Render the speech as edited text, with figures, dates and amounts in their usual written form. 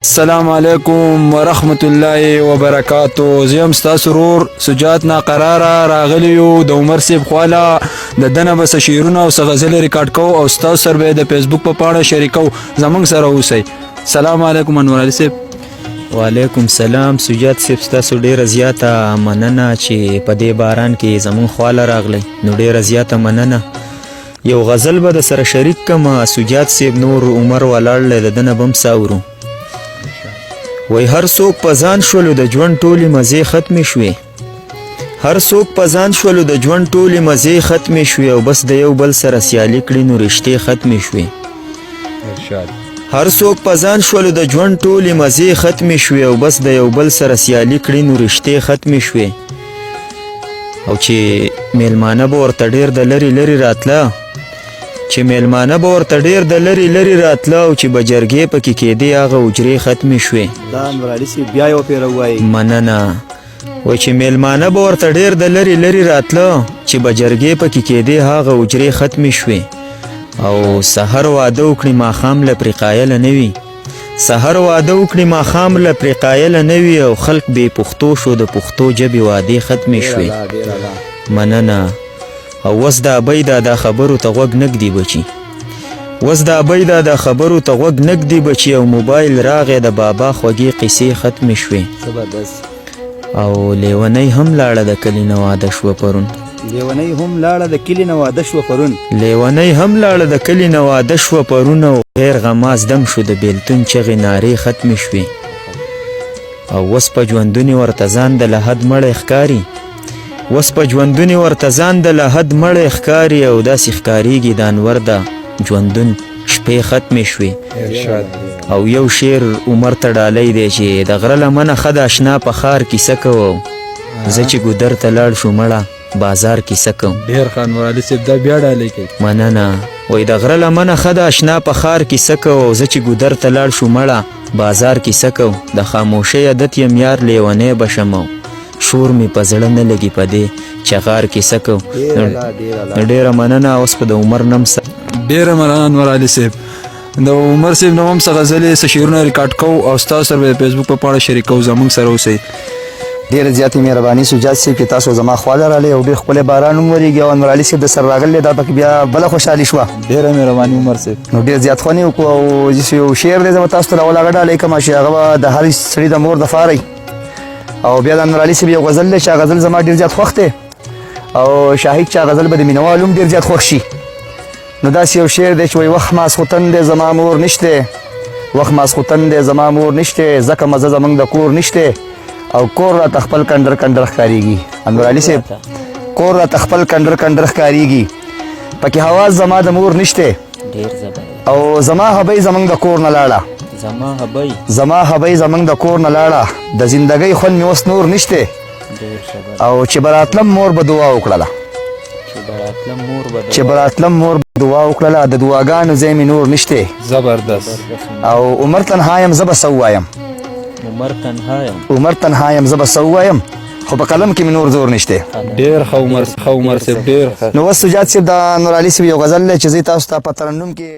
السلام علیکم ورحمت الله وبرکاتو. زیم ستاسو ورور سجاد ناقراره راغلی یو د عمر صاحب خواله د دنه بس شعرونه او غزل ریکارډ کو او ستاسو سره به د فیسبوک په پاڼه شریکو. زمونږ سره اوسئ. السلام علیکم انور علي صاحب. وعلیکم سلام سجاد صاحب، ستاسو ډیره زیاته مننه چې په دې باران کې زمون خواله راغلی. نو ډیره زیاته مننه. یو غزل به د سره شریک کما سجاد صاحب، نور عمر ولاړ د دنه بم ساورو. وای هر څوک په ځان شولو د ژوند ټولې مزې ختمې شوې، هر څوک په ځان شولو د ژوند ټولې مزې ختمې شوې، او بس د یو بل سره سیالي کړي نو رشتې ختمې شوې. هر څوک په ځان شولو د ژوند ټولې مزې ختمې شوې، او بس د یو بل سره سیالي کړي نو رشتې ختمې شوې. او چې میلمانه به ورته ډېر د لرې لرې راتله، چې میلمانه به ورته ډېر د لرې لرې راتله، او چې به جرګې پکې کېدې هغه حجرې ختمې شوې. بیا یو پیر وایي مننه. وای چې میلمانه به ورته ډېر د لرې لرې راتله، چې به جرګې پکې کېدې هغه حجرې ختمې شوې. او سحر واده وکړي ماښام له پرې قایله نه وي، سحر واده وکړي ماښام له پرې قایله نه وي، او خلق بې پښتو شو د پښتو ژبې وعدې ختمې شوې. مننه. او وس د ابۍ دا خبرو ته غوږ نږدې بچي، وس د ابۍ دا خبرو ته غوږ نږدې بچي، او موبایل راغی د بابا خوږې قصې ختمې شوې. او لیونۍ هم لاړه د کلي نه واده شوه پرون، لیونۍ هم لاړه د کلي نه واده شوه پرون، لیونۍ هم لاړه د کلي نه واده شوه پرون، او غیر غماز دم شو د بیلتون چغې نارې ختمې شوې. او وس په ژوندونې ورته ځان د لحد مړی ښکاري، وس په ژوندونې ورته ځان د لحد مړی ښکاري، او داسې ښکارېږي د انور د ژوندون شپې ختمې شوې. او یو شعر عمر ته ډالی دی چې د غره لمنه ښه د اشنا په ښار کیسه کوم، زه چې ګودر ته لاړ شو مړه بازار کیسه کوم. ډېر ښه انور علي صاحب، دا بیا ډالۍ کوي. مننه. وای د غره لمنه ښه د اشنا په ښار کیسه کوم، زه چې ګودر ته لاړ شو مړه بازار کیسه کوم. د خاموشۍ عادت یم یار لیونی به شم، شور می په زړه نه لګي په دې چغار کیسه کوم. ډېره مننه. اوس په د عمر نم سره ډېره مننه انور علي صاحب. د عمر صاحب نوم هم څه غزلې څه شعرونه ریکارډ کوو او ستاسو سره به د فیسبوک په پاڼه شریکو. زمونږ سره اوسئ. ډېره زیاتې مهرباني سجاد صاحب چې تاسو زما خواله راغلی او ډېر ښکلی باران هم ورېږي، او انور علي صاحب د سره راغلی دا پکې بیا بله خوشحالي شوه. ډېره مهرباني عمر صاحب. نو ډېر زیات خوند یې وکړو. او یو شعر دی زه به تاسو ته راولاږه ډالۍ کوم چې هغه به د هر سړي د مور دپاره وي. او بیا د انور علي صاحب یو غزل دی چې هغه غزل زما ډېر زیات خوښ دی، او شاهد چې هغه غزل به د مینهوالو هم ډېر زیات خوښ شي. نو داسې یو شعر دی چې وایي وخت ماسخوتن دی زما مور نشته، وخت ماسخوتن دی زما مور نشته، ځکه مزه زموږ د کور نشته، او کور راته خپل کنډر کنډر ښکارېږي. انور علي صاحب کور راته خپل کنډر کنډر ښکارېږي، پکې حواس زما د مور نشته، او زما هبۍ زموږ د کور نه لاړه، زما هبۍ زموږ د کور نه لاړه، د زندګۍ خوند مې اوس نور نشته، او چې به راتلم مور به دعا وکړله، چې به راتلم مور به دعا وکړله، د دعاګانو ځای مې نور نشته. زبردست. او عمر تنها یم زه به څه ووایم، عمر تنها یم زه به څه ووایم، خو په قلم کې مې نور زور نشته. ډېر ښه عمر صاحب، ډېر ښه. نو اوس سجاد صاحب د نور علي صاحب یو غزل دی چې زه تاسو ته په ترنم کې